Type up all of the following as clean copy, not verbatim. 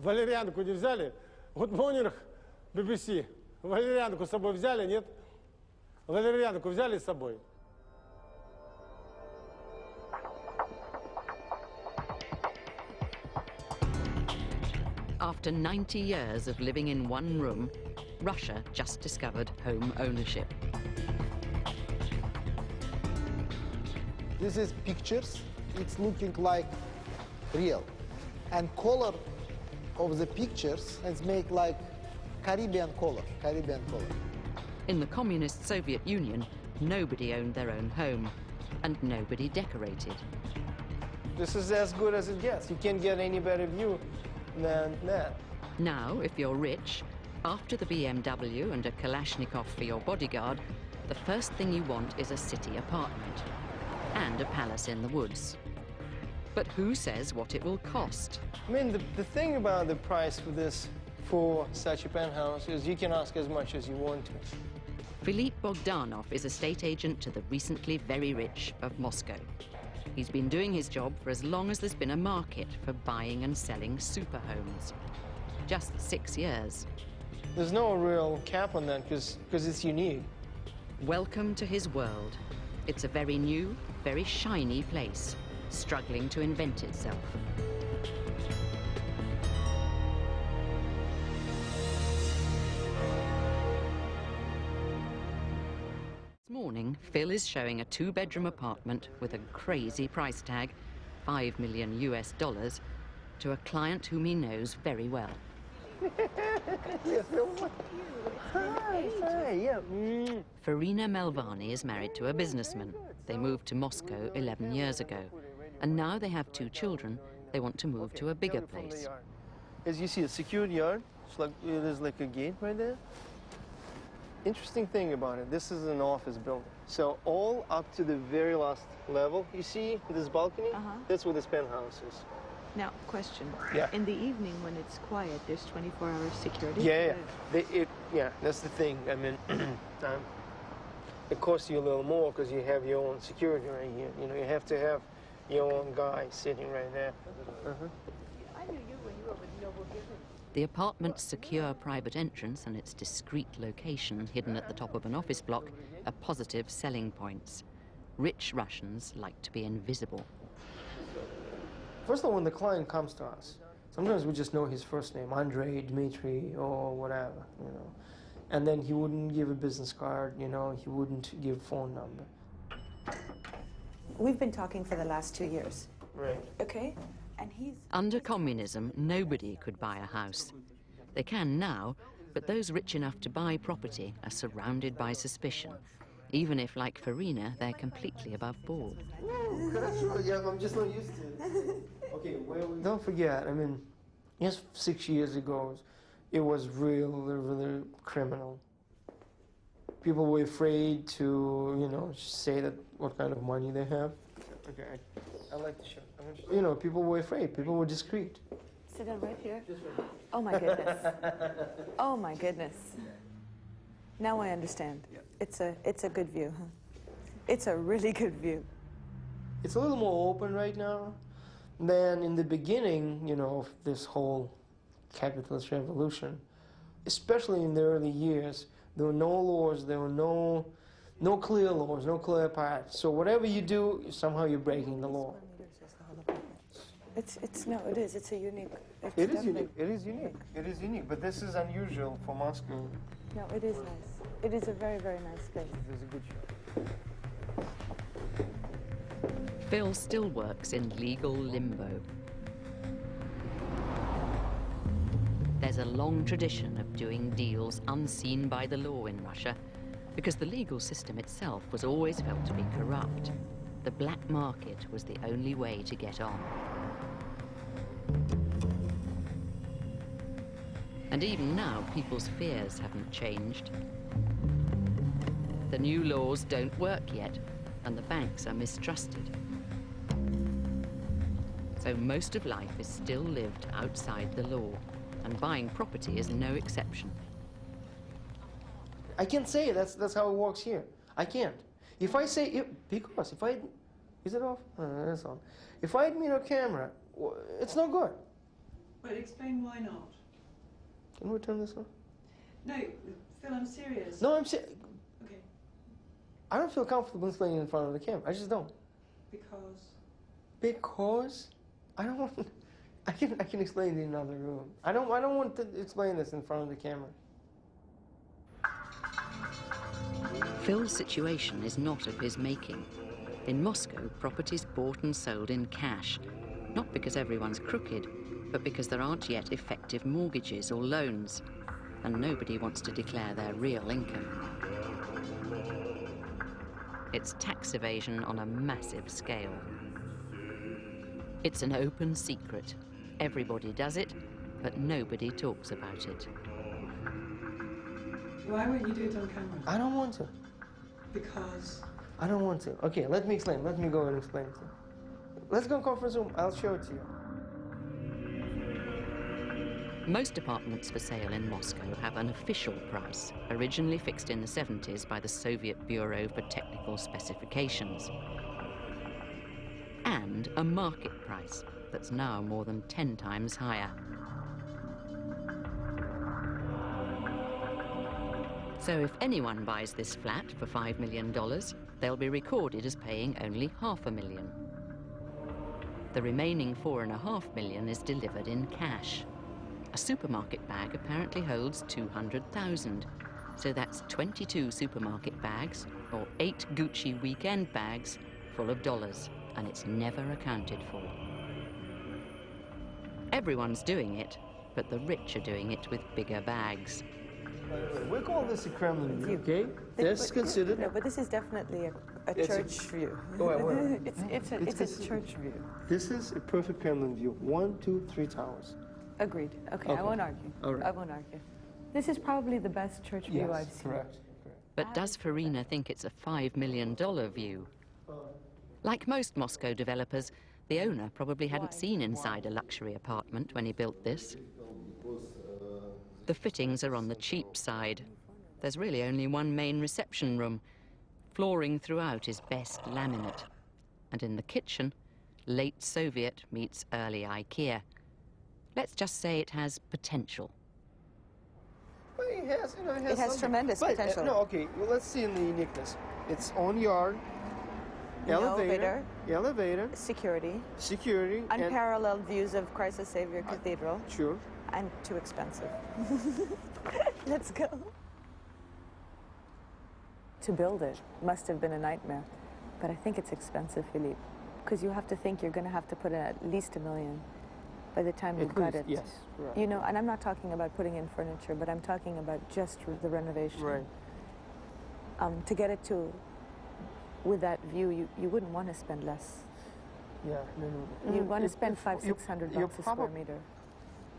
Валерьянку не взяли? Good morning, BBC. Валерьянку с собой взяли, нет? Валерьянку взяли с собой? After 90 years of living in one room, Russia just discovered home ownership. This is pictures. It's looking like real. And color of the pictures is make like Caribbean color. In the communist Soviet Union, nobody owned their own home, and nobody decorated. This is as good as it gets. You can't get any better view than that. Now, if you're rich, after the BMW and a Kalashnikov for your bodyguard, the first thing you want is a city apartment and a palace in the woods. But who says what it will cost? I mean, the thing about the price for this, for such a penthouse, is you can ask as much as you want to. Philippe Bogdanov is estate agent to the recently very rich of Moscow. He's been doing his job for as long as there's been a market for buying and selling super homes. Just 6 years. There's no real cap on that because it's unique. Welcome to his world. It's a very new, very shiny place, struggling to invent itself. This morning, Phil is showing a 2-bedroom apartment with a crazy price tag, $5 million US, to a client whom he knows very well. Hi, yeah. Farina Melvani is married to a businessman. They moved to Moscow 11 years ago. And now they have 2 children. They want to move to a bigger place. As you see, a secured yard. There's like a gate right there. Interesting thing about it, this is an office building. So all up to the very last level, you see this balcony? That's where this penthouse is. Now, question. Yeah. In the evening when it's quiet, there's 24-hour security? Yeah. Yeah, that's the thing. I mean, it costs you a little more because you have your own security right here. You know, you have to have your own guy sitting right there. I knew you when you were with Noble Giving. The apartment's secure private entrance and its discreet location hidden at the top of an office block are positive selling points. Rich Russians like to be invisible. First of all, when the client comes to us, sometimes we just know his first name, Andrei, Dmitry, or whatever, you know. And then he wouldn't give a business card, you know, he wouldn't give a phone number. We've been talking for the last 2 years. Right. Okay? And he's... Under communism, nobody could buy a house. They can now, but those rich enough to buy property are surrounded by suspicion, even if, like Farina, they're completely above board. Yeah, I'm just not used to it. Okay, don't forget, I mean, just 6 years ago, it was really criminal. People were afraid to, you know, say that what kind of money they have. Okay, I like the show. You know, people were afraid. People were discreet. Sit down right here. Oh my goodness. Oh my goodness. Now I understand. It's a good view, huh? It's a really good view. It's a little more open right now than in the beginning, you know, of this whole capitalist revolution. Especially in the early years, there were no laws, there were no clear laws, no clear paths. So whatever you do, somehow you're breaking the law. It's a unique. It is unique, but this is unusual for Moscow. No, it is nice. It is a very, very nice place. It is a good show. Phil still works in legal limbo. There's a long tradition of doing deals unseen by the law in Russia, because the legal system itself was always felt to be corrupt. The black market was the only way to get on. And even now, people's fears haven't changed. The new laws don't work yet, and the banks are mistrusted. So most of life is still lived outside the law, and buying property is no exception. I can't say that's how it works here. I can't. If I say it, because if I, is it off? It's on. If I admit a camera, it's no good. But explain why not. Can we turn this on? No, Phil, I'm serious. No, I'm serious. Okay. I don't feel comfortable explaining in front of the camera. I just don't. Because? Because I don't want. I can explain it in another room. I don't want to explain this in front of the camera. Phil's situation is not of his making. In Moscow, property's bought and sold in cash, not because everyone's crooked, but because there aren't yet effective mortgages or loans, and nobody wants to declare their real income. It's tax evasion on a massive scale. It's an open secret. Everybody does it, but nobody talks about it. Why won't you do it on camera? I don't want to. Because? I don't want to. Okay, let me explain. Let me go and explain it to you. Let's go in conference room. I'll show it to you. Most apartments for sale in Moscow have an official price, originally fixed in the 70s by the Soviet Bureau for Technical Specifications, and a market price that's now more than 10 times higher. So if anyone buys this flat for $5 million, they'll be recorded as paying only $500,000. The remaining $4.5 million is delivered in cash. A supermarket bag apparently holds 200,000, so that's 22 supermarket bags or 8 Gucci weekend bags full of dollars, and it's never accounted for. Everyone's doing it, but the rich are doing it with bigger bags. We call this a Kremlin view, okay? That's considered. No, but this is definitely a church view. Wait. It's a church view. This is a perfect Kremlin view. 1, 2, 3 towers. Agreed. Okay, I won't argue. All right. I won't argue. This is probably the best church view Yes, I've seen. correct. But does Farina think it's a $5 million view? Like most Moscow developers, the owner probably hadn't seen inside a luxury apartment when he built this. The fittings are on the cheap side. There's really only one main reception room. Flooring throughout is best laminate. And in the kitchen, late Soviet meets early IKEA. Let's just say it has potential. But it has, It has tremendous potential. No, okay, well, let's see in the uniqueness. It's own yard, elevator, security, and unparalleled views of Christ the Savior Cathedral. Sure. And too expensive. Let's go. To build it must have been a nightmare, but I think it's expensive, Philippe, because you have to think you're going to have to put in at least $1 million by the time you've got it. Yes. Right. You know, and I'm not talking about putting in furniture, but I'm talking about just the renovation. Right. To get it to, with that view, you wouldn't want to spend less. Yeah, no. You want to spend $500-600 a square meter.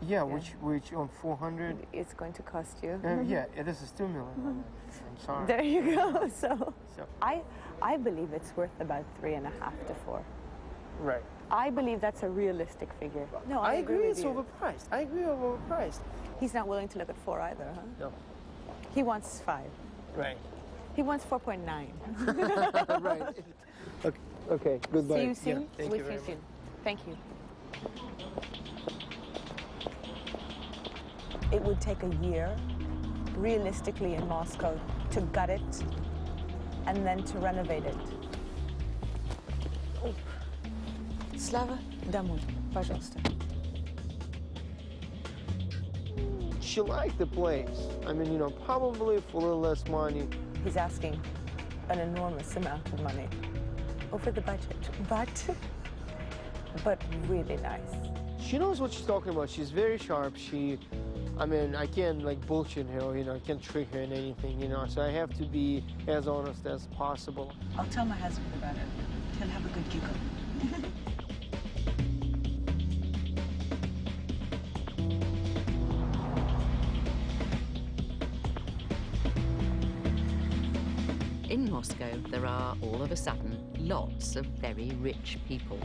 Yeah, which on 400. It's going to cost you. Yeah, this is $2 million. I'm sorry. There you go. So I believe it's worth about 3.5 to 4. Right. I believe that's a realistic figure. No, I agree agree with it's you. overpriced. I agree overpriced. He's not willing to look at 4 either, huh? No. He wants 5. Right. He wants 4.9. Right. Okay. Goodbye. See you soon. Yeah, thank you very much. Soon. Thank you. It would take a year, realistically, in Moscow, to gut it and then to renovate it. Oh. Slava, домой, пожалуйста. She liked the place. I mean, probably for a little less money. He's asking an enormous amount of money over the budget, but really nice. She knows what she's talking about. She's very sharp. I can't bullshit her, I can't trick her in anything, so I have to be as honest as possible. I'll tell my husband about it. He'll have a good giggle. In Moscow, there are, all of a sudden, lots of very rich people.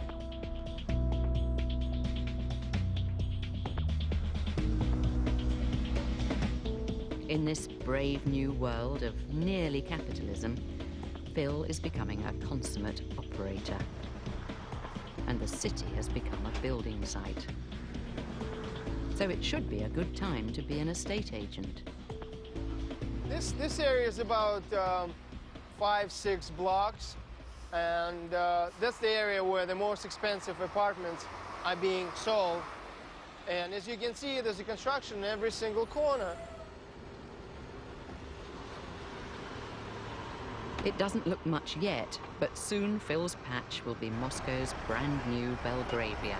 In this brave new world of nearly capitalism, Phil is becoming a consummate operator. And the city has become a building site. So it should be a good time to be an estate agent. This area is about 5-6 blocks, and that's the area where the most expensive apartments are being sold. And as you can see, there's a construction in every single corner. It doesn't look much yet, but soon Phil's patch will be Moscow's brand new Belgravia.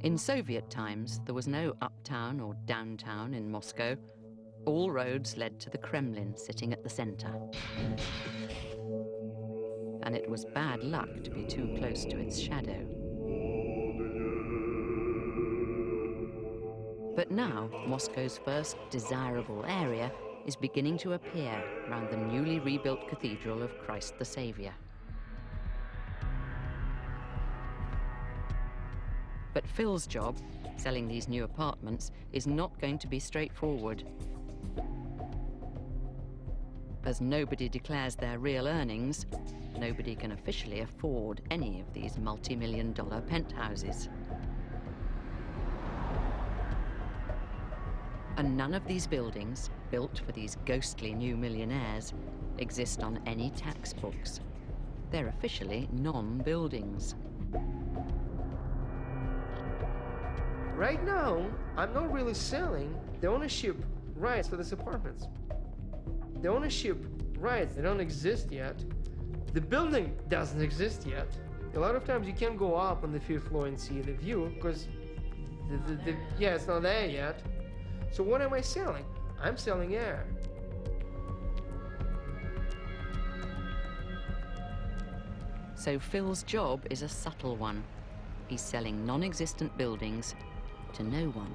In Soviet times, there was no uptown or downtown in Moscow. All roads led to the Kremlin sitting at the center. And it was bad luck to be too close to its shadow. But now, Moscow's first desirable area is beginning to appear around the newly rebuilt Cathedral of Christ the Saviour. But Phil's job, selling these new apartments, is not going to be straightforward. As nobody declares their real earnings, nobody can officially afford any of these multi-million-dollar penthouses. And none of these buildings, built for these ghostly new millionaires, exist on any tax books. They're officially non-buildings. Right now, I'm not really selling the ownership rights for these apartments. The ownership rights, they don't exist yet. The building doesn't exist yet. A lot of times you can't go up on the 5th floor and see the view because it's not there yet. So what am I selling? I'm selling air. So Phil's job is a subtle one. He's selling non-existent buildings to no one.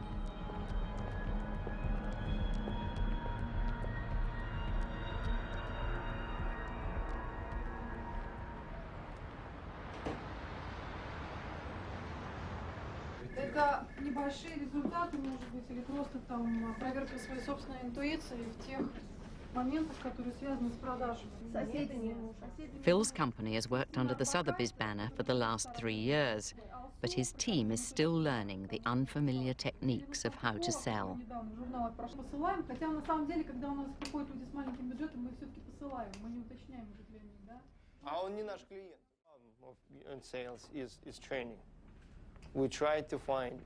Это небольшие результаты, может быть, или просто там проверка своей собственной интуиции в тех моментах, которые связаны с продажей. Phil's company has worked under the Sotheby's banner for the last 3 years, but his team is still learning the unfamiliar techniques of how to sell. Посылаем, хотя на самом деле, когда у нас приходят люди с маленьким бюджетом, мы все-таки посылаем, мы не уточняем уже для них, да? А он не наш клиент. In sales is training. We try to find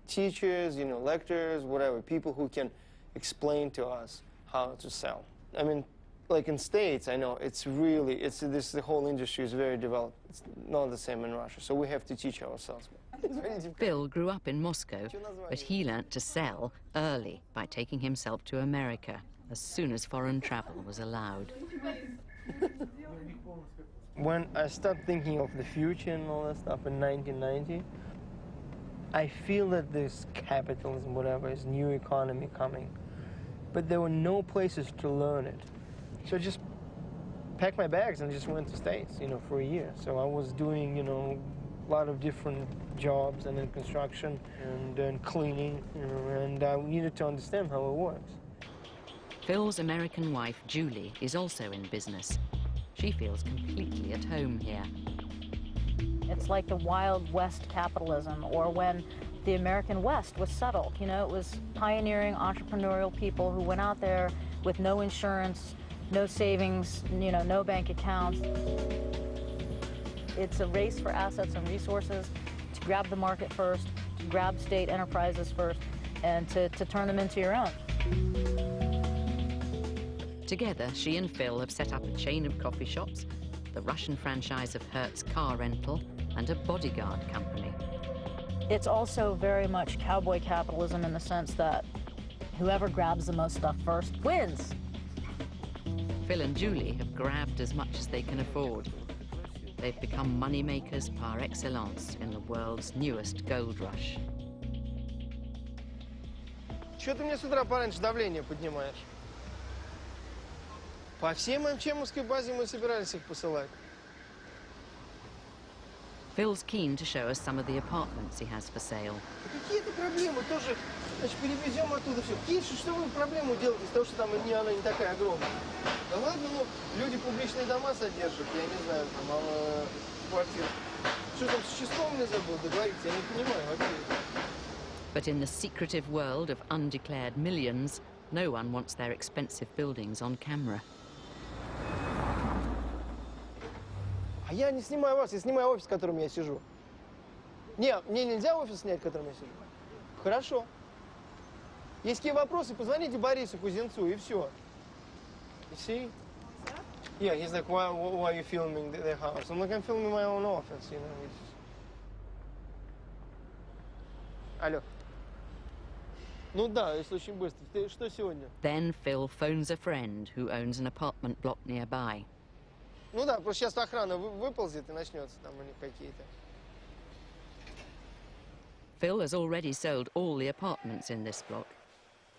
teachers, lecturers, whatever, people who can explain to us how to sell. I mean, like in States, I know the whole industry is very developed. It's not the same in Russia, so we have to teach ourselves. Phil grew up in Moscow, but he learnt to sell early by taking himself to America as soon as foreign travel was allowed. When I started thinking of the future and all that stuff in 1990, I feel that this capitalism, whatever, is new economy coming, but there were no places to learn it. So I just packed my bags and just went to States, for a year. So I was doing, a lot of different jobs and in construction and cleaning, and I needed to understand how it works. Phil's American wife, Julie, is also in business. She feels completely at home here. It's like the Wild West capitalism, or when the American West was settled. It was pioneering entrepreneurial people who went out there with no insurance, no savings, no bank accounts. It's a race for assets and resources to grab the market first, to grab state enterprises first, and to turn them into your own. Together, she and Phil have set up a chain of coffee shops, the Russian franchise of Hertz car rental, and a bodyguard company. It's also very much cowboy capitalism in the sense that whoever grabs the most stuff first wins. Phil and Julie have grabbed as much as they can afford. They've become money makers par excellence in the world's newest gold rush. Чего ты мне с утра пораньше давление поднимаешь? По всей Манчемовской базе мы собирались их посылать. Phil's keen to show us some of the apartments he has for sale. Какие-то проблемы тоже, перевезем оттуда все. Что вы проблему делаете из того, что там она не такая огромная? Да ладно, люди публичные дома содержат, я не знаю, там, квартиры. Что там с числом не забыл договориться? Я не понимаю вообще. But in the secretive world of undeclared millions, no one wants their expensive buildings on camera. А я не снимаю вас, я снимаю офис, в котором я сижу. Не, мне нельзя офис снять, в котором я сижу? Хорошо. Есть какие вопросы, позвоните Борису Кузенцу, и все. You see? Yeah, he's like, why are you filming the house? I'm like, I'm filming my own office, you know. Алло. Ну да, если очень быстро. Ты что сегодня? Then Phil phones a friend who owns an apartment block nearby. Ну да, просто сейчас охрана выползет и начнется там у них какие-то. Phil has already sold all the apartments in this block.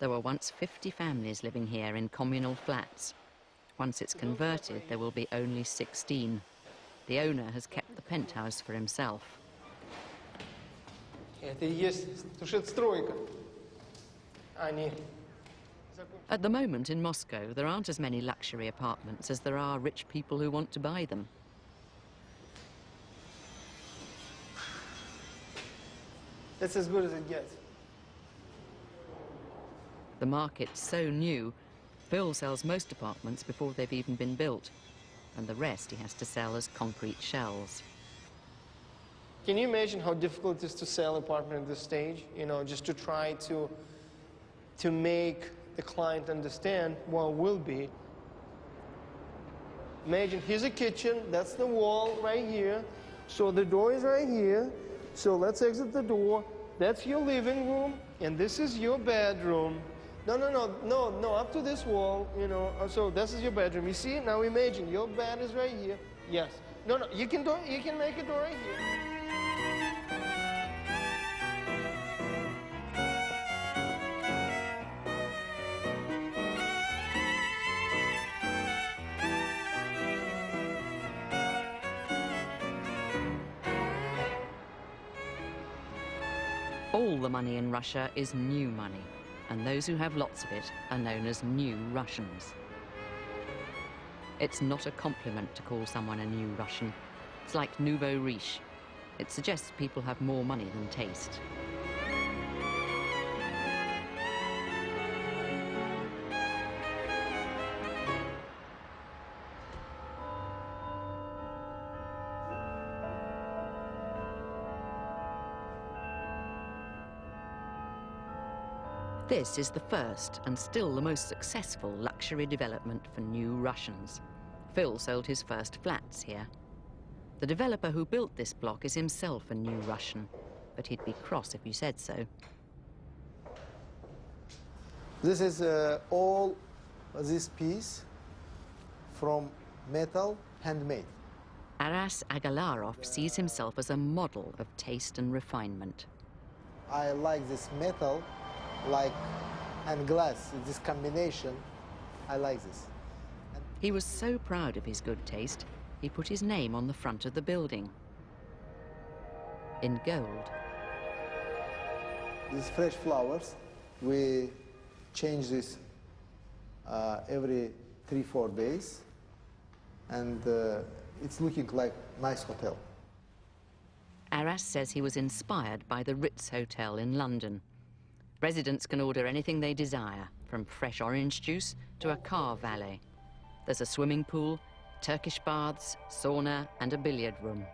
There were once 50 families living here in communal flats. Once it's converted, there will be only 16. The owner has kept the penthouse for himself. Это и есть, потому что это стройка. Они... At the moment in Moscow, there aren't as many luxury apartments as there are rich people who want to buy them. That's as good as it gets. The market's so new, Phil sells most apartments before they've even been built, and the rest he has to sell as concrete shells. Can you imagine how difficult it is to sell an apartment at this stage? You know, just to try to make the client understand what will be. Imagine, here's a kitchen, that's the wall right here. So the door is right here. So let's exit the door. That's your living room, and this is your bedroom. No, up to this wall, you know. So this is your bedroom. You see? Now imagine, your bed is right here. Yes. No, you can make a door right here. All the money in Russia is new money, and those who have lots of it are known as new Russians. It's not a compliment to call someone a new Russian. It's like nouveau riche. It suggests people have more money than taste. This is the first and still the most successful luxury development for new Russians. Phil sold his first flats here. The developer who built this block is himself a new Russian, but he'd be cross if you said so. This is all this piece from metal, handmade. Aras Agalarov sees himself as a model of taste and refinement. I like this metal, and glass, this combination. I like this. He was so proud of his good taste, he put his name on the front of the building. In gold. These fresh flowers, we change this every 3-4 days, and it's looking like a nice hotel. Aras says he was inspired by the Ritz Hotel in London. Residents can order anything they desire, from fresh orange juice to a car valet. There's a swimming pool, Turkish baths, sauna, and a billiard room.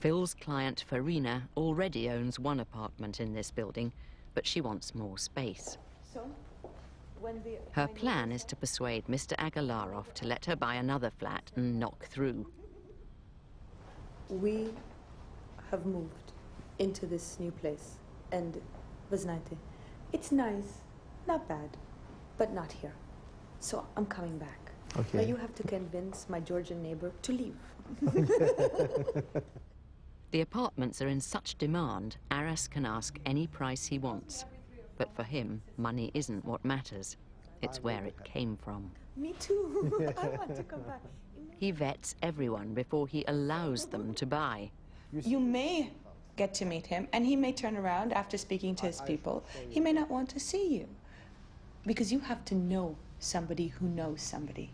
Phil's client, Farina, already owns one apartment in this building, but she wants more space. Her plan is to persuade Mr. Agalarov to let her buy another flat and knock through. We have moved into this new place, and вы знаете, it's nice, not bad, but not here. So I'm coming back. Okay. Now you have to convince my Georgian neighbor to leave. The apartments are in such demand, Aras can ask any price he wants. But for him, money isn't what matters. It's where it came from. Me too. I want to come back. He vets everyone before he allows them to buy. You may get to meet him, and he may turn around after speaking to his people. He may not want to see you, because you have to know somebody who knows somebody.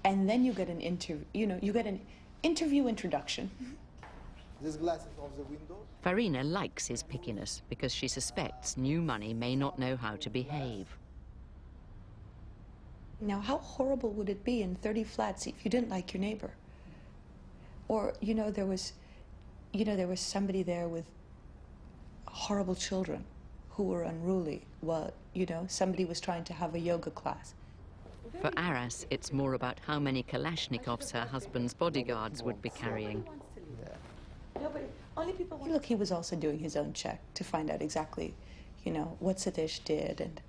And then you get an interview, you know, you get an interview introduction. This glass is off the window. Farina likes his pickiness because she suspects new money may not know how to behave. Now, how horrible would it be in 30 flats if you didn't like your neighbor? Or, you know, there was somebody there with horrible children who were unruly. Well, you know, somebody was trying to have a yoga class. For Aras, it's more about how many Kalashnikovs her husband's bodyguards would be carrying. Look, he was also doing his own check to find out exactly, you know, what Satish did, and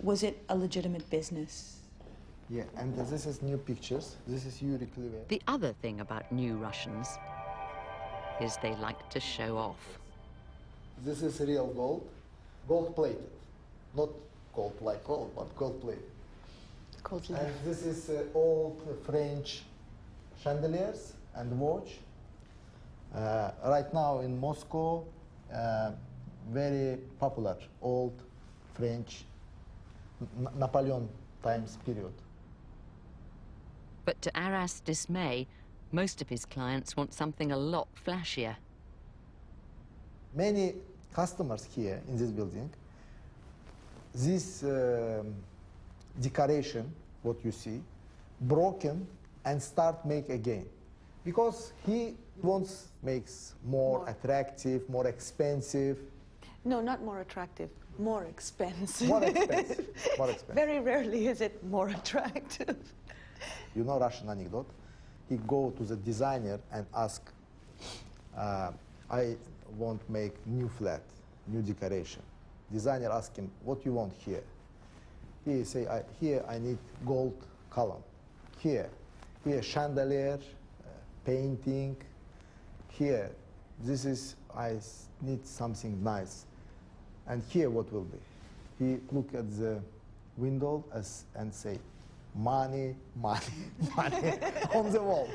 was it a legitimate business? Yeah, and this is new pictures. This is Yuri Kliver. The other thing about new Russians is they like to show off. This is real gold, gold plated, not gold like gold, but gold plated. And this is old French chandeliers and watch. Right now in Moscow, very popular old French Napoleon times period. But to Aras' dismay, most of his clients want something a lot flashier. Many customers here in this building, this decoration, what you see, broken and start make again. Because he wants makes more attractive, more expensive. No, not more attractive, more expensive. More expensive, more expensive. Very rarely is it more attractive. You know Russian anecdote? He go to the designer and ask, I want make new flat, new decoration. Designer ask him, what you want here? He say, here I need gold column. Here chandelier, painting. Here, this is, I need something nice. And here what will be? He look at the window and say, money, money, money on the wall.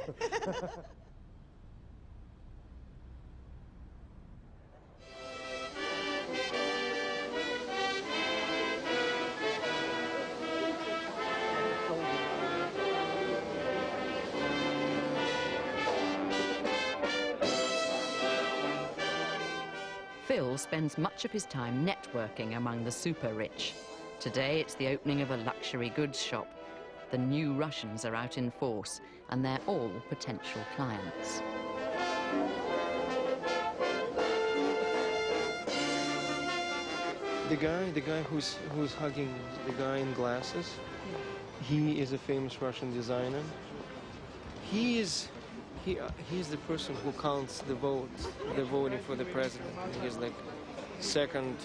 Phil spends much of his time networking among the super rich. Today it's the opening of a luxury goods shop. The new Russians are out in force, and they're all potential clients. The guy who's hugging the guy in glasses, he is a famous Russian designer. He's the person who counts the votes, the voting for the president. He's like second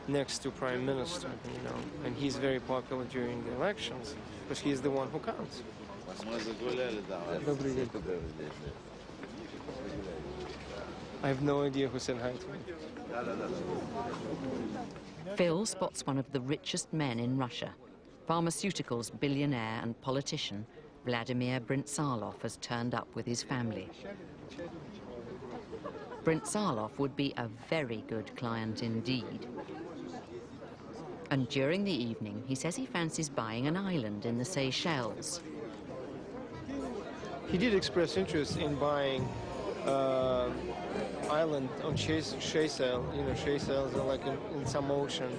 next to prime minister, you know, and he's very popular during the elections because he's the one who counts. I have no idea who said hi to me. Phil spots one of the richest men in Russia. Pharmaceuticals billionaire and politician Vladimir Brintzalov has turned up with his family. Brintzalov would be a very good client indeed. And during the evening, he says he fancies buying an island in the Seychelles. He did express interest in buying island on Seychelles. You know, Seychelles are like in some ocean.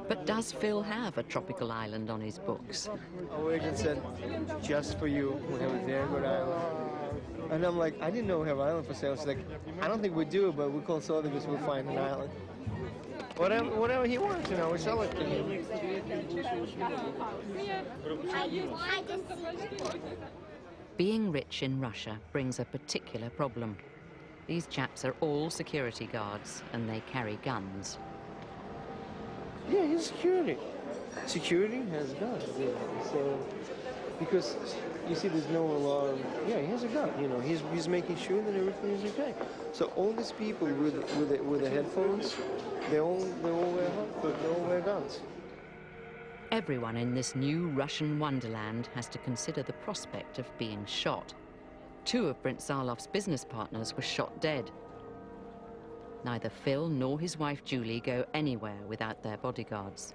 But does Phil have a tropical island on his books? Our agent said, just for you, we have a very good island. And I'm like, I didn't know we have an island for sale. She's like, I don't think we do, but we call Sotheby, we'll find an island. Whatever he wants, you know, we sell it to him. Being rich in Russia brings a particular problem. These chaps are all security guards, and they carry guns. Yeah, he's security. Security has guns. Yeah. So, because you see, there's no alarm. Yeah, he has a gun. You know, he's making sure that everything is okay. So all these people with the headphones, they all wear guns. Everyone in this new Russian wonderland has to consider the prospect of being shot. Two of Brintzalof's business partners were shot dead. Neither Phil nor his wife Julie go anywhere without their bodyguards.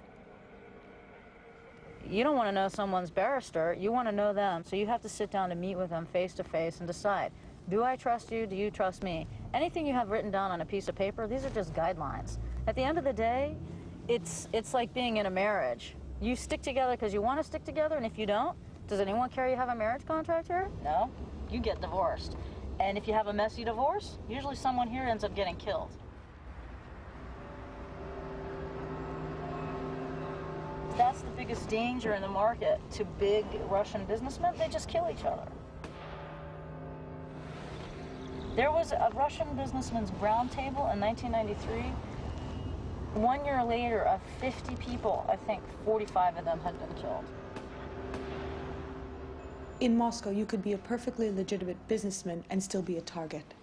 You don't want to know someone's barrister, you want to know them. So you have to sit down and meet with them face to face and decide, do I trust you, do you trust me? Anything you have written down on a piece of paper, these are just guidelines. At the end of the day, it's like being in a marriage. You stick together because you want to stick together, and if you don't, does anyone care you have a marriage contract here? No, you get divorced. And if you have a messy divorce, usually someone here ends up getting killed. That's the biggest danger in the market to big Russian businessmen. They just kill each other. There was a Russian businessman's round table in 1993. 1 year later, of 50 people, I think 45 of them had been killed. In Moscow, you could be a perfectly legitimate businessman and still be a target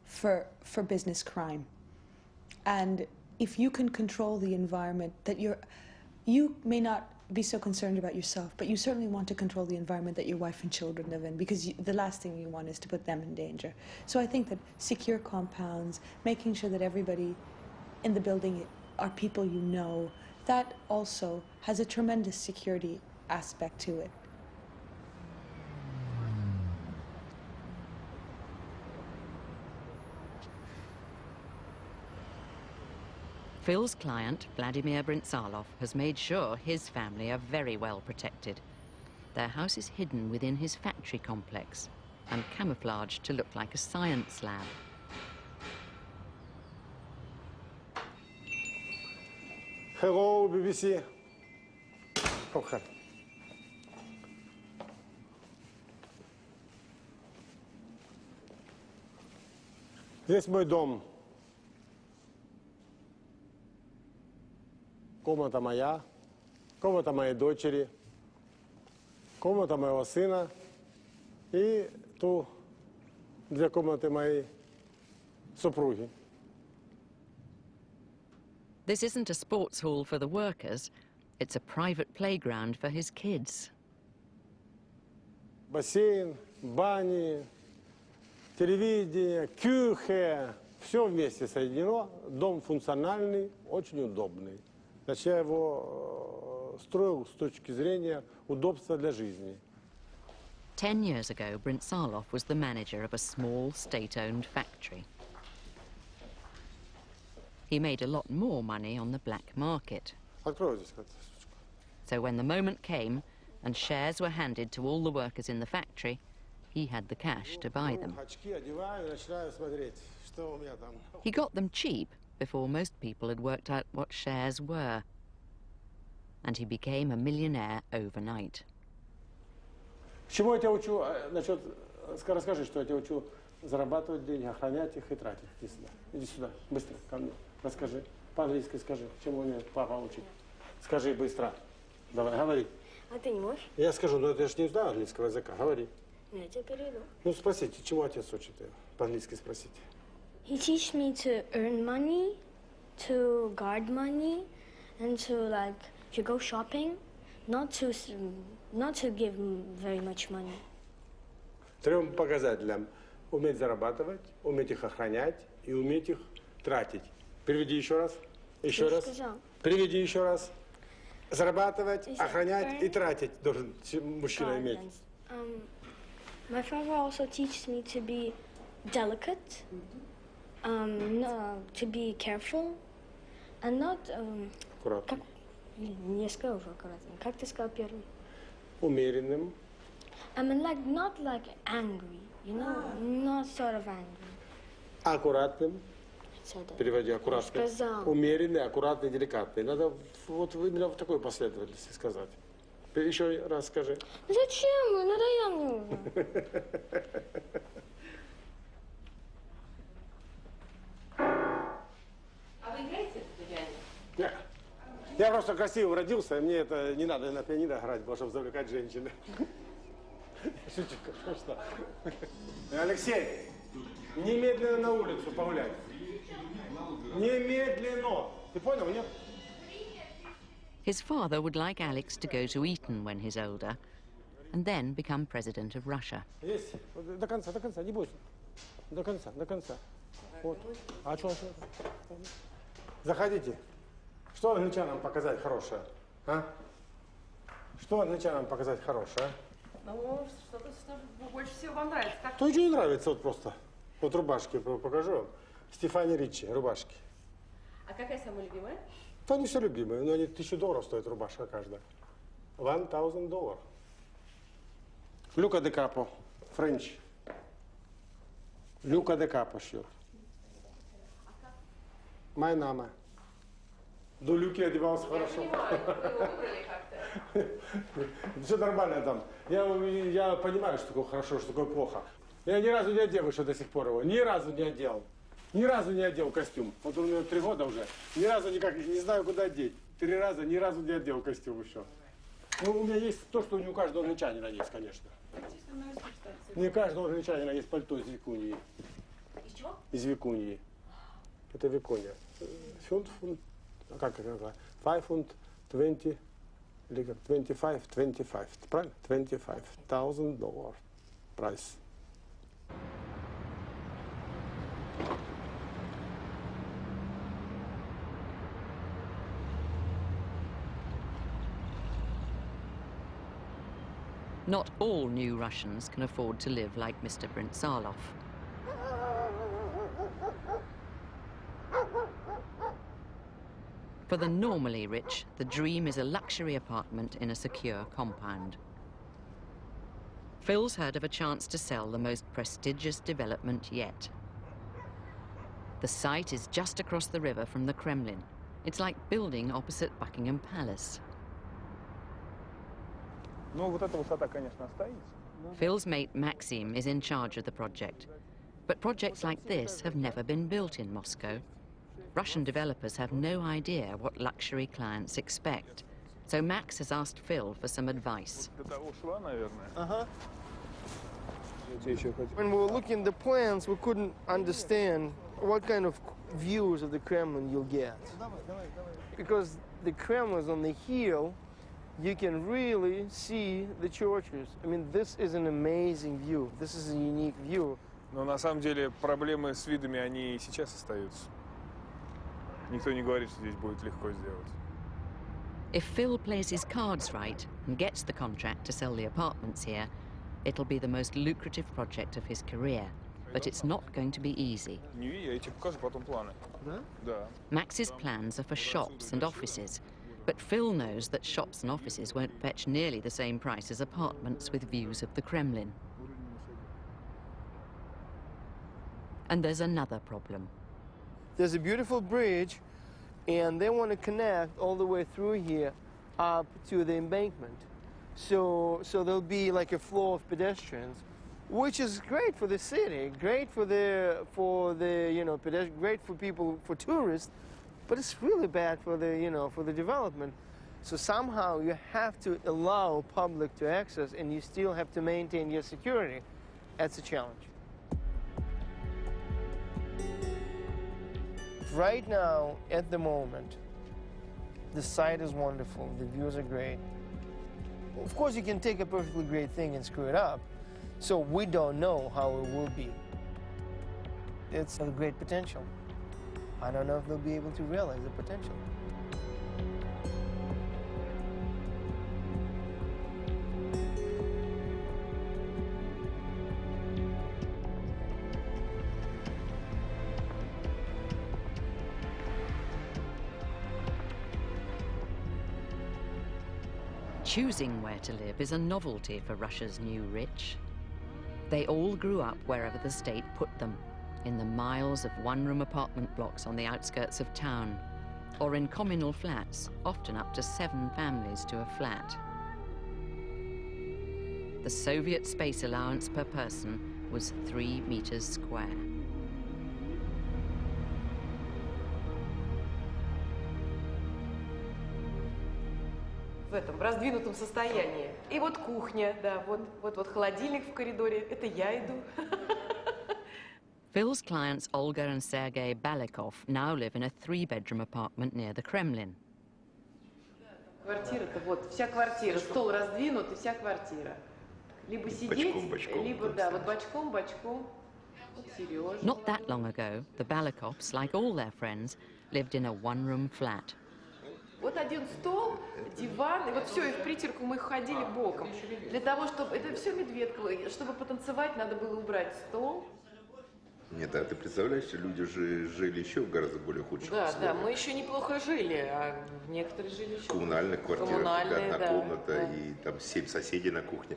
for business crime. And if you can control the environment that you may not be so concerned about yourself, but you certainly want to control the environment that your wife and children live in, because the last thing you want is to put them in danger. So I think that secure compounds, making sure that everybody in the building are people you know, that also has a tremendous security aspect to it. Phil's client, Vladimir Brintzalov, has made sure his family are very well protected. Their house is hidden within his factory complex and camouflaged to look like a science lab. Hello, BBC. Okay. Здесь мой дом. Комната моя, комната моей дочери, комната моего сына и ту две комнаты моей супруги. This isn't a sports hall for the workers, it's a private playground for his kids. Бассейн, бани, телевидение, кюхе, все вместе соединено. Дом функциональный, очень удобный. Значит, я его строил с точки зрения удобства для жизни. 10 years ago, Brintzalov was the manager of a small state-owned factory. He made a lot more money on the black market. So when the moment came and shares were handed to all the workers in the factory, he had the cash to buy them. He got them cheap before most people had worked out what shares were. And he became a millionaire overnight. Чему я тебя учу? Насчет, расскажи, что я тебя учу зарабатывать деньги, охранять их и тратить. Иди сюда. Иди сюда. Быстро, ко мне. Расскажи. По-английски скажи. Чему меня папа учит? Скажи быстро. Давай, говори. А ты не можешь? Я скажу, но я же не знаю английского языка. Говори. Я тебе переведу. Ну, спросите, чему отец учит? По-английски спросите. He teaches me to earn money, to guard money, and to, like, if you go shopping, not to give very much money. 3 показателям. Уметь зарабатывать, уметь их охранять и уметь их тратить. Переведи еще раз. Еще раз. Сказал. Переведи еще раз. Зарабатывать, охранять и тратить должен мужчина иметь. My father also teaches me to be delicate, to be careful, and not... Аккуратно. Не скажу аккуратно. Как ты сказал первый? Умеренным. I mean, like, not like angry, you know, not sort of angry. Аккуратным. Переводи аккуратно. Умеренный, аккуратный, деликатный. Надо вот именно в такой последовательности сказать. Еще раз скажи. Зачем? Надоело мне. А вы играете в пианино? Нет. Я просто красивым родился, и мне это не надо на пианино играть, чтобы завлекать женщин. Шучу, что? Алексей, немедленно на улицу погулять. Немедленно. Ты понял, нет? His father would like Alex to go to Eton when he's older, and then become president of Russia. Есть. До конца, не бойся. До конца. Вот. А что? Заходите. Что англичанам показать хорошее? А? Что англичанам показать хорошее? Ну, что больше всего вам нравится. Как... То ничего не нравится, вот просто. Вот рубашки покажу вам. Стефани Ричи, рубашки. А какая самая любимая? То они все любимые, но они $1000 стоит рубашка каждая. $1000. Люка де Капо, Френч. Люка де Капо шьет. Моя мама. До Люки одевался хорошо. Я понимаю, вы выбрали как-то. Все нормально там. Я понимаю, что такое хорошо, что такое плохо. Я ни разу не одел еще до сих пор его. Ни разу не одел. Ни разу не одел костюм. Вот у меня 3 года уже. Ни разу никак не знаю, куда одеть. 3 раза ни разу не одел костюм еще. Ну, у меня есть то, что не у каждого англичанина есть, конечно. Не у каждого англичанина есть пальто из викуньи. Из чего? Из викуньи. Это викунья. Фунт, как это? 5 фунт 20, или как 25. Правильно? $25,000 прайс. Not all new Russians can afford to live like Mr. Brintzalov. For the normally rich, the dream is a luxury apartment in a secure compound. Phil's heard of a chance to sell the most prestigious development yet. The site is just across the river from the Kremlin. It's like building opposite Buckingham Palace. Ну, вот эта высота, конечно, останется. Phil's mate Maxim is in charge of the project. But projects like this have never been built in Moscow. Russian developers have no idea what luxury clients expect. So Max has asked Phil for some advice. When we were looking at the plans, we couldn't understand what kind of views of the Kremlin you'll get. Because the Kremlin is on the hill, you can really see the churches. I mean, this is an amazing view. This is a unique view. Но на самом деле проблемы с видами, они и сейчас остаются. Никто не говорит, что здесь будет легко сделать. If Phil plays his cards right and gets the contract to sell the apartments here, it'll be the most lucrative project of his career. But it's not going to be easy. Я тебе покажу потом планы. Да? Max's plans are for shops and offices. But Phil knows that shops and offices won't fetch nearly the same price as apartments with views of the Kremlin. And there's another problem. There's a beautiful bridge, and they want to connect all the way through here up to the embankment. So there'll be like a flow of pedestrians, which is great for the city, great for the great for people, for tourists. But it's really bad for the development. So somehow you have to allow public to access, and you still have to maintain your security. That's a challenge. Right now, at the moment, the site is wonderful. The views are great. Of course, you can take a perfectly great thing and screw it up. So we don't know how it will be. It's a great potential. I don't know if they'll be able to realize the potential. Choosing where to live is a novelty for Russia's new rich. They all grew up wherever the state put them, in the miles of one-room apartment blocks on the outskirts of town, or in communal flats, often up to 7 families to a flat. The Soviet space allowance per person was 3 meters square. В этом, в раздвинутом состоянии. И вот кухня, да, вот холодильник в коридоре, это я иду. Phil's clients Olga and Sergei Balikov now live in a 3-bedroom apartment near the Kremlin. Квартира-то вот, вся квартира, стол раздвинут и вся квартира. Либо сидеть, либо, да, вот бочком. Вот Сережа. Not that long ago, the Balikoffs, like all their friends, lived in a one-room flat. Вот один стол, диван, и вот все, и в притирку мы ходили боком. Для того, чтобы... Это все медведка. Чтобы потанцевать, надо было убрать стол. Нет, а ты представляешь, люди же жили еще в гораздо более худших условиях. Да, мы еще неплохо жили, а некоторые жили еще... В коммунальных квартирах, одна комната и там 7 соседей на кухне.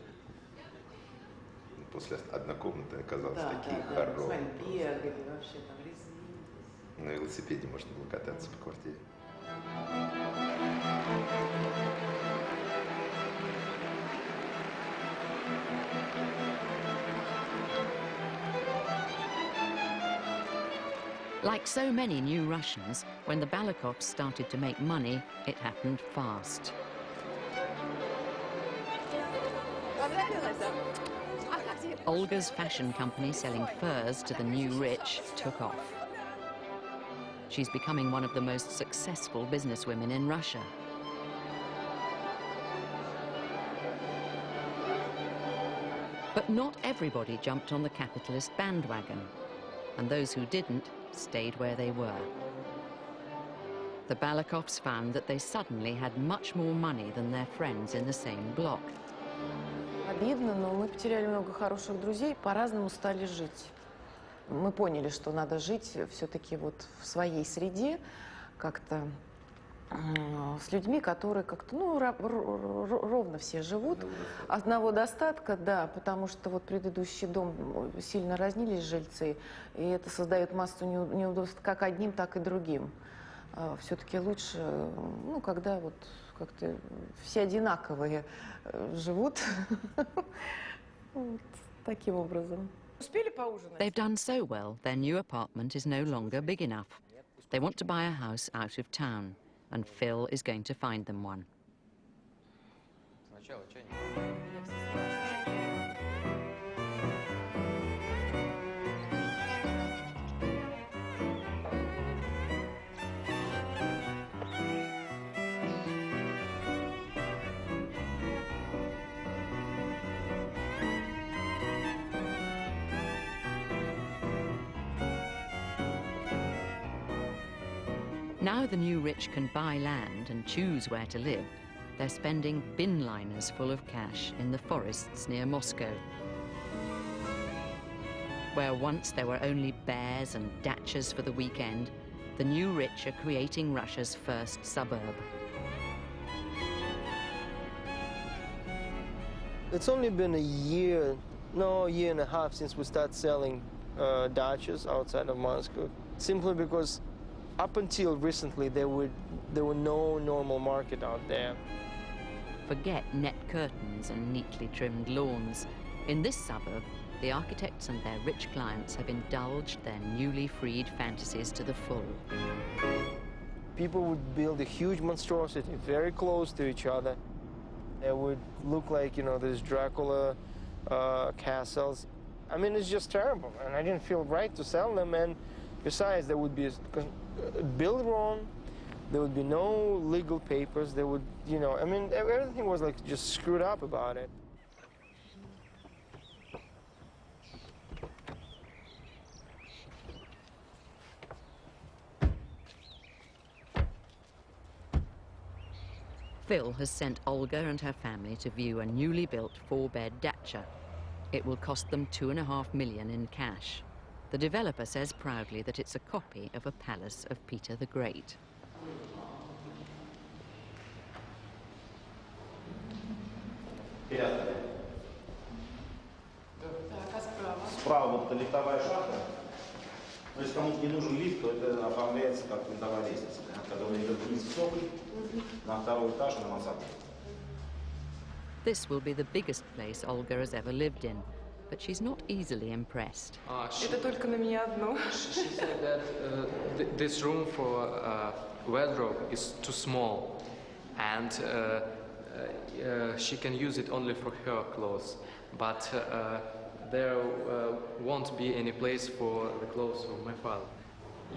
После однокомнатной оказалось такие хоромы. С вами бегали, вообще там резали. На велосипеде можно было кататься по квартире. Like so many new Russians, when the Balikoffs started to make money, it happened fast. Olga's fashion company selling furs to the new rich took off. She's becoming one of the most successful businesswomen in Russia. But not everybody jumped on the capitalist bandwagon, and those who didn't stayed where they were. The Balikoffs found that they suddenly had much more money than their friends in the same block. Обидно, но мы потеряли много хороших друзей, по-разному стали жить. Мы поняли, что надо жить все-таки вот в своей среде, как-то с людьми, которые как-то, ну, ровно все живут. Одного достатка, да, потому что вот предыдущий дом сильно разнились жильцы, и это создает массу неудобств как одним, так и другим. Все-таки лучше, ну, когда вот как-то все одинаковые живут таким образом. Успели поужинать? They've done so well, their new apartment is no longer big enough. They want to buy a house out of town, and Phil is going to find them one. Now the new rich can buy land and choose where to live, they're spending bin liners full of cash in the forests near Moscow. Where once there were only bears and dachas for the weekend, the new rich are creating Russia's first suburb. It's only been a year and a half since we started selling dachas outside of Moscow, simply because up until recently, there were no normal market out there. Forget net curtains and neatly trimmed lawns. In this suburb, the architects and their rich clients have indulged their newly freed fantasies to the full. People would build a huge monstrosity very close to each other. It would look like, you know, these Dracula castles. I mean, it's just terrible, and I didn't feel right to sell them, and besides, there would be built wrong, there would be no legal papers, there would, you know, I mean, everything was like just screwed up about it. Phil has sent Olga and her family to view a newly built 4-bed dacha. It will cost them $2.5 million in cash. The developer says proudly that it's a copy of a palace of Peter the Great. Справа вот лифтовая шахта. Но если кому-то не нужен лифт, то это оформляется как винтовая лестница, которая идет вниз в соколь, на второй этаж, на мансарду. This will be the biggest place Olga has ever lived in, but she's not easily impressed. Это только на меня одно. She said that this room for wardrobe is too small, and she can use it only for her clothes. But there won't be any place for the clothes of my father.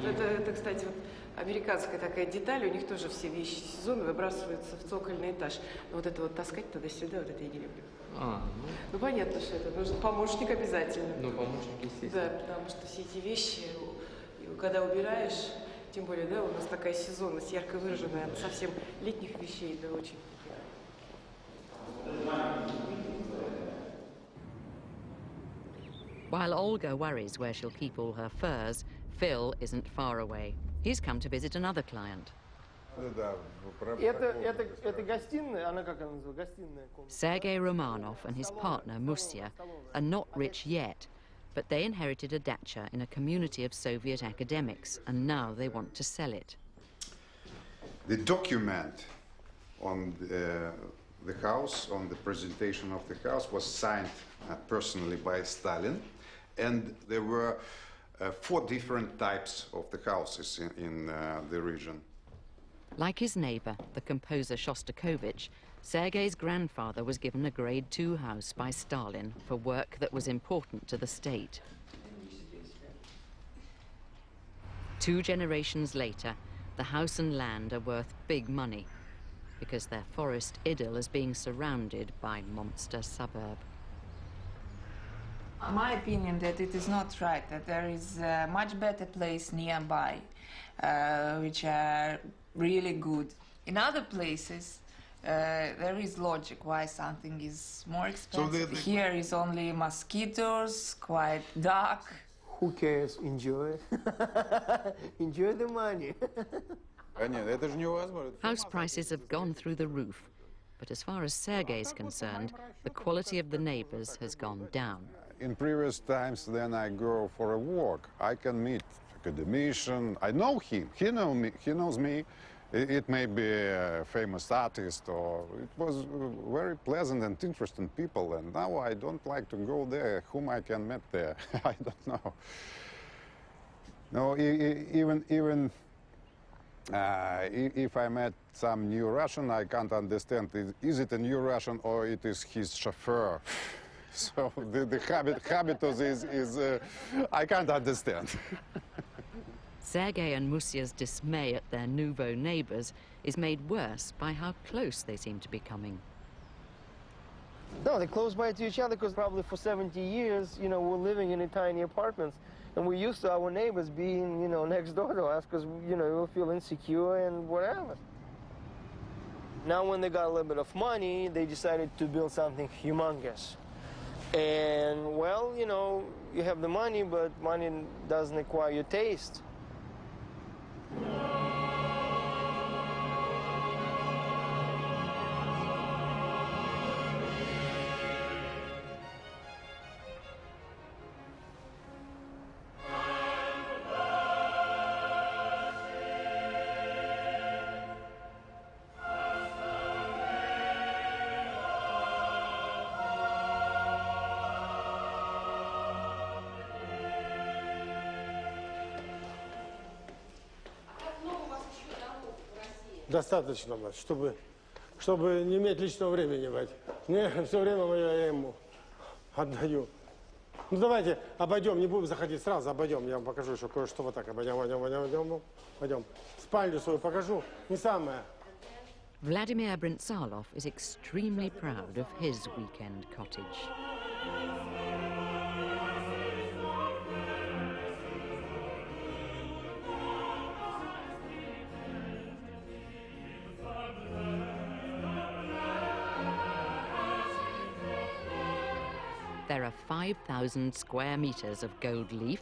Это, кстати, вот американская такая деталь, у них тоже все вещи сезона выбрасываются в цокольный этаж. Но вот это вот таскать туда-сюда, вот это я не люблю. Ну, понятно, что это нужен помощник обязательно. Ну, помощник, естественно. Да, потому что все эти вещи, когда убираешь, тем более, да, у нас такая сезонность ярко выраженная, от совсем летних вещей до очень... While Olga worries where she'll keep all her furs, Phil isn't far away. He's come to visit another client. Это гостиная, она как она называется, гостиная комната. Sergei Romanov and his partner, Musya, are not rich yet, but they inherited a dacha in a community of Soviet academics, and now they want to sell it. The document on the house, on the presentation of the house, was signed personally by Stalin, and there were 4 different types of the houses in the region. Like his neighbor, the composer Shostakovich, Sergei's grandfather was given a Grade II house by Stalin for work that was important to the state. 2 generations later, the house and land are worth big money because their forest idyll is being surrounded by monster suburb. My opinion that it is not right, that there is a much better place nearby, which are really good. In other places, there is logic why something is more expensive. So here is only mosquitoes, quite dark. Who cares? Enjoy. Enjoy the money. House prices have gone through the roof, but as far as Sergei's concerned, the quality of the neighbors has gone down. In previous times, then I go for a walk. I can meet academician. I know him. He knows me. It may be a famous artist, or it was very pleasant and interesting people. And now I don't like to go there. Whom I can meet there, I don't know. No, even if I met some new Russian, I can't understand. Is it a new Russian or it is his chauffeur? So the habitus is I can't understand. Sergei and Musya's dismay at their nouveau neighbors is made worse by how close they seem to be coming. No, they're close by to each other because probably for 70 years, you know, we're living in tiny apartments. And we're used to our neighbors being, you know, next door to us because, you know, we feel insecure and whatever. Now when they got a little bit of money, they decided to build something humongous. And, well, you know, you have the money, but money doesn't acquire your taste. Достаточно, чтобы не иметь личного времени, Вадь. Мне все время мое я ему отдаю. Ну давайте обойдем, не будем заходить сразу, обойдем. Я вам покажу еще кое-что вот так. Пойдем. Спальню свою покажу. Не самое. Vladimir Brintsalov is extremely proud of his weekend cottage. There are 5,000 square meters of gold leaf,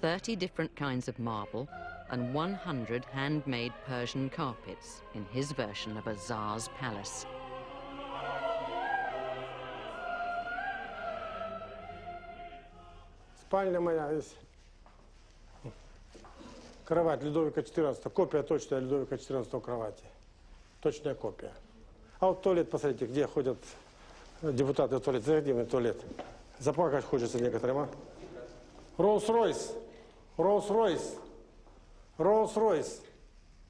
30 different kinds of marble, and 100 handmade Persian carpets in his version of a Tsar's palace. Спальня моя есть. Кровать Людовика XIV, копия точная Людовика XIV кровати. Точная копия. А вот туалет, посмотрите, где ходят депутаты в туалет. Заходи в туалет. Заплакать хочется некоторым, а? Роллс-Ройс. Роллс-Ройс. Роллс-Ройс.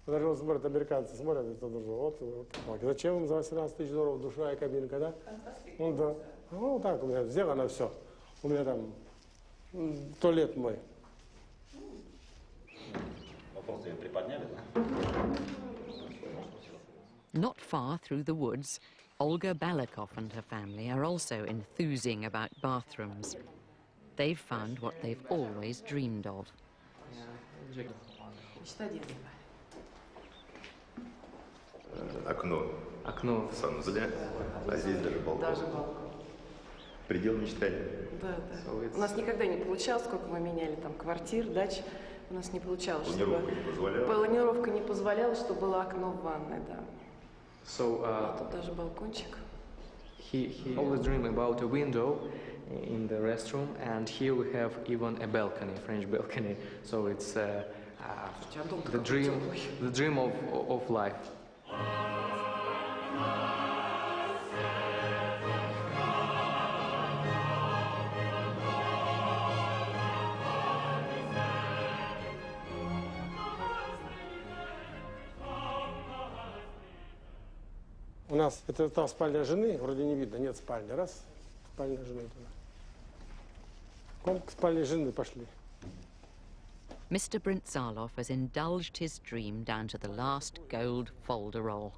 Даже смотрят, американцы смотрят, и вот. Зачем им за 18 тысяч долларов душевая кабинка, да? Ну да. Ну так у меня сделано все. У меня там туалет мой. Вопрос ее приподняли, да? Not far through the woods, Olga Balakov and her family are also enthusing about bathrooms. They've found what they've always dreamed of. Окно в санузле, а здесь даже балкон. Предел мечтаний. Да, да. У нас никогда не получалось, сколько мы меняли там квартир, дач, у нас не получалось, Планировка не позволяла. Планировка не позволяла, чтобы было окно в ванной, да. So тут даже балкончик. he always dreamed about a window in the restroom, and here we have even a balcony, French balcony. So it's the dream of life. У нас, это там спальня жены, вроде не видно, нет спальни. Раз, спальня жены туда. К спальне жены пошли. Mr. Brintzalov has indulged his dream down to the last gold folder roll.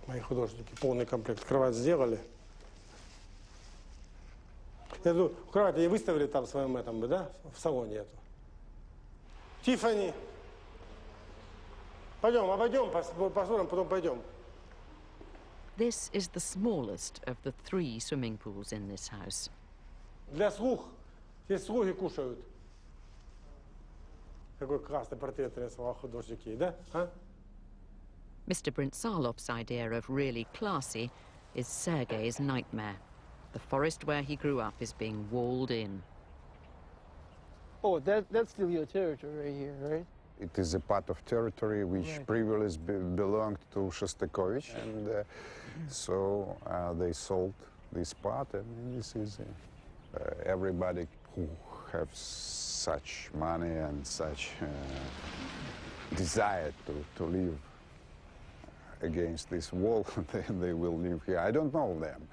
Мои художники полный комплект. Кровать сделали. Я думаю, кровать они выставили там в своем этом, да? В салоне эту. Тиффани. Пойдем, обойдем, посмотрим, потом пойдем. This is the smallest of the 3 swimming pools in this house. Для слух. Здесь слуги кушают. Какой классный портрет рисовал художники, да? А? Mr. Brintzalov's idea of really classy is Sergei's nightmare. The forest where he grew up is being walled in. Oh, that's still your territory right here, right? It is a part of territory which previously belonged to Shostakovich, and so they sold this part, and this is everybody who have such money and such desire to live against this wall, they will live here. I don't know them,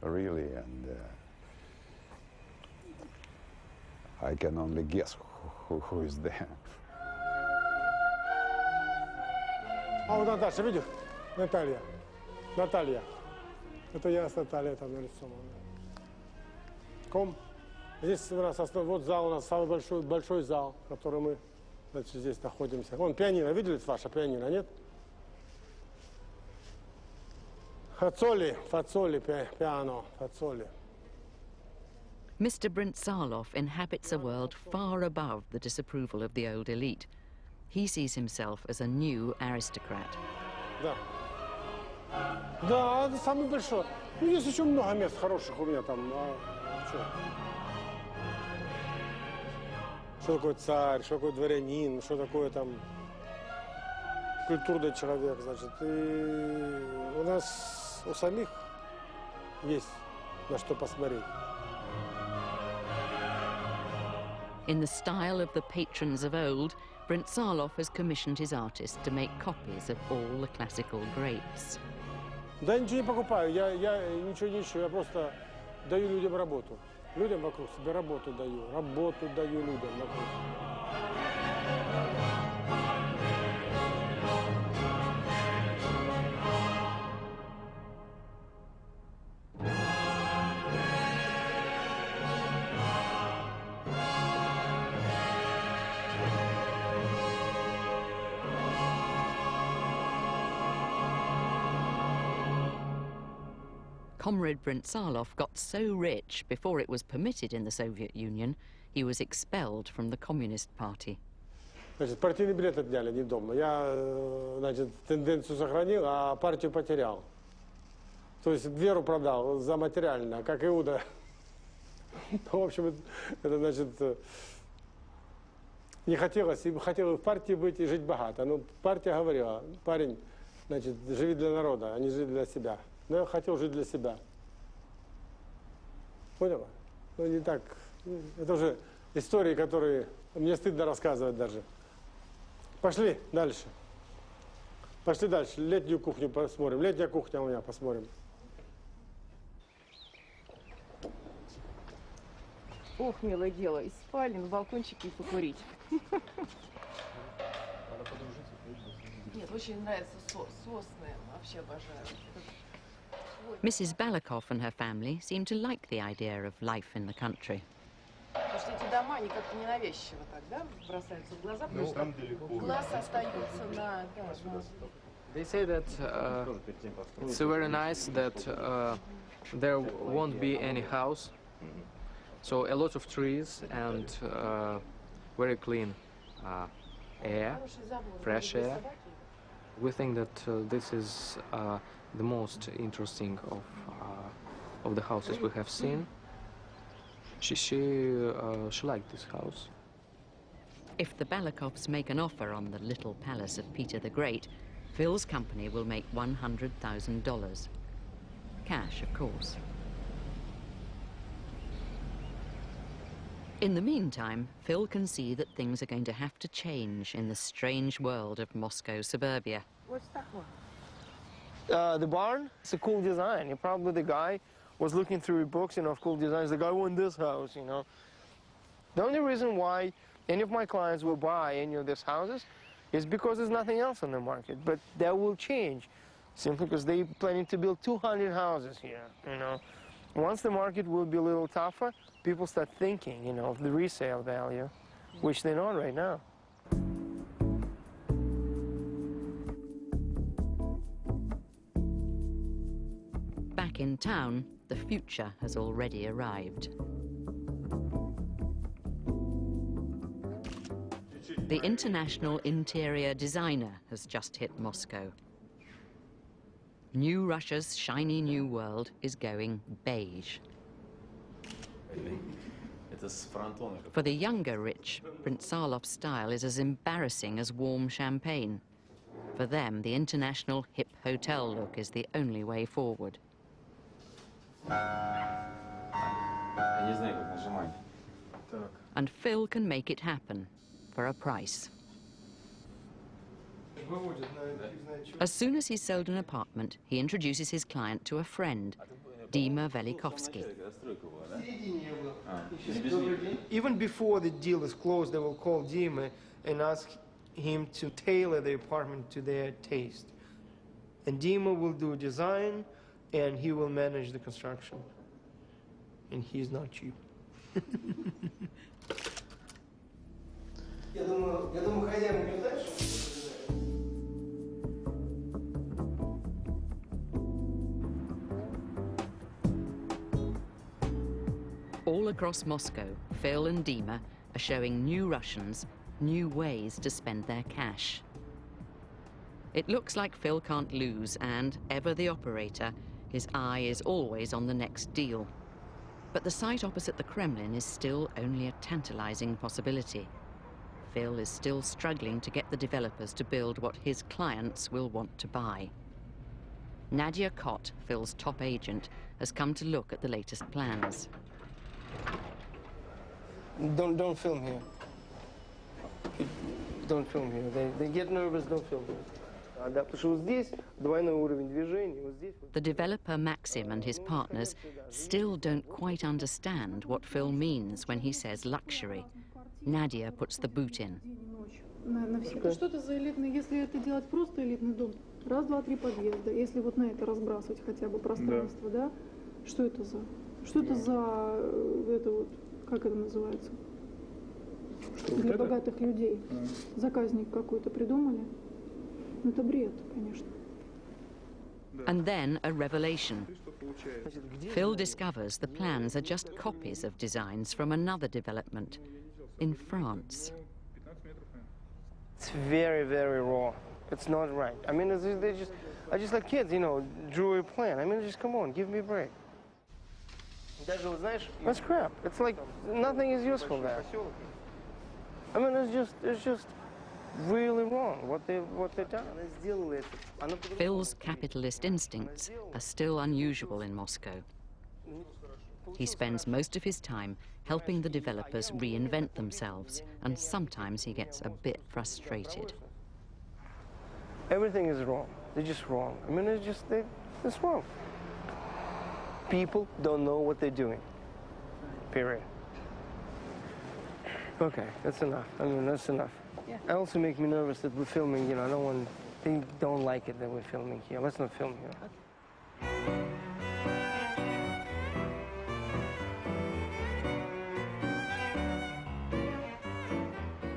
really, and I can only guess who is there. А вот Наташа, видишь? Наталья. Наталья. Это я с Натальей там нарисована. Здесь у нас вот зал, у нас самый большой зал, в котором мы, значит, здесь находимся. Вон пианино, видели ваше пианино, нет? Фацоли, пиано, фацоли. Mr. Brintzalov inhabits a world far above the disapproval of the old elite. He sees himself as a new aristocrat. Да. Да, это самый большой. Ну, есть еще много мест хороших у меня там. Что такое царь, что такое дворянин, что такое там культурный человек, значит. И у нас, у самих есть на что посмотреть. In the style of the patrons of old, Brintzalov has commissioned his artists to make copies of all the classical greats. Да, ничего не покупаю, я ничего не ищу, я просто даю людям работу. Людям вокруг себе работу даю людям вокруг. Comrade Brintzalov got so rich before it was permitted in the Soviet Union, he was expelled from the Communist Party. Значит, партийный билет отняли, не дома. Я, значит, тенденцию сохранил, а партию потерял. То есть веру продал за материально, как Иуда. В общем, это значит, не хотелось, хотел в партии быть и жить богато. Но партия говорила, парень, значит, живи для народа, а не живи для себя. Но я хотел жить для себя. Поняла? Ну, не так. Это уже истории, которые мне стыдно рассказывать даже. Пошли дальше. Пошли дальше. Летнюю кухню посмотрим. Летняя кухня у меня посмотрим. Ох, милое дело, из спальни на балкончике и покурить. Mrs. Balakov and her family seem to like the idea of life in the country. Потому что эти дома, они как-то ненавязчиво так, да, бросаются в глаза, потому что глаз остается на... They say that it's very nice that there won't be any house, so a lot of trees and very clean air, fresh air. We think that this is the most interesting of the houses we have seen. She liked this house. If the Balakovs make an offer on the little palace of Peter the Great, Phil's company will make $100,000. Cash, of course. In the meantime, Phil can see that things are going to have to change in the strange world of Moscow suburbia. What's that one? The barn, it's a cool design. Probably the guy was looking through books, you know, of cool designs. The guy won this house, you know. The only reason why any of my clients will buy any of these houses is because there's nothing else on the market. But that will change, simply because they're planning to build 200 houses here, you know. Once the market will be a little tougher, people start thinking, you know, of the resale value, which they're not right now. Back in town, the future has already arrived. The international interior designer has just hit Moscow. New Russia's shiny new world is going beige. For the younger rich, Prince Sarlov's style is as embarrassing as warm champagne. For them, the international hip hotel look is the only way forward. And Phil can make it happen for a price. As soon as he's sold an apartment, he introduces his client to a friend, Dima Velikovsky. Even before the deal is closed, they will call Dima and ask him to tailor the apartment to their taste. And Dima will do design, and he will manage the construction. And he's not cheap. All across Moscow, Phil and Dima are showing new Russians new ways to spend their cash. It looks like Phil can't lose, and, ever the operator, his eye is always on the next deal. But the site opposite the Kremlin is still only a tantalizing possibility. Phil is still struggling to get the developers to build what his clients will want to buy. Nadia Kott, Phil's top agent, has come to look at the latest plans. Don't film here. Don't film here. They get nervous, don't film here. The developer Maxim and his partners still don't quite understand what Phil means when he says luxury. Nadia puts the boot in. Что это за элитный, если это делать просто элитный дом? Раз, два, три подъезда. Если вот на это разбрасывать хотя бы пространство, да? Что это за? Что это за это вот, как это называется? Для богатых людей. Заказник какой-то придумали? Это бред, конечно. And then a revelation. Phil discovers the plans are just copies of designs from another development in France. It's very, very raw. It's not right. I mean, I just like kids, you know, drew a plan. I mean, just come on, give me a break. That's crap. It's like nothing is useful there. I mean, it's just really wrong what they've done. Phil's capitalist instincts are still unusual in Moscow. He spends most of his time helping the developers reinvent themselves, and sometimes he gets a bit frustrated. Everything is wrong. They're just wrong. I mean, it's wrong. People don't know what they're doing. Period. Okay, that's enough. I mean, that's enough. Yeah. It also makes me nervous that we're filming, you know, I don't want they don't like it that we're filming here. Let's not film here.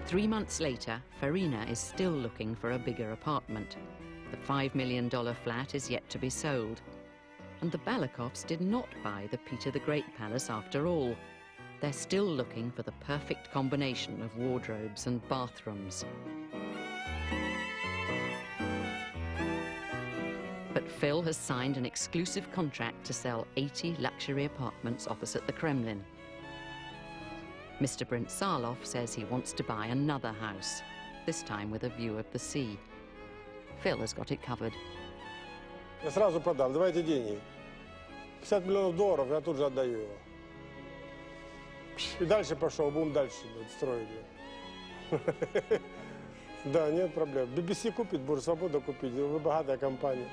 3 months later, Farina is still looking for a bigger apartment. The $5 million flat is yet to be sold. And the Balakovs did not buy the Peter the Great Palace after all. They're still looking for the perfect combination of wardrobes and bathrooms. But Phil has signed an exclusive contract to sell 80 luxury apartments opposite the Kremlin. Mr. Brintsarlov says he wants to buy another house, this time with a view of the sea. Phil has got it covered. Я сразу продам, давайте деньги. $50 миллионов, я тут же отдаю его. И дальше пошел, будем дальше строить. Да, нет проблем. BBC купит, Бурсвобода купить, вы богатая компания.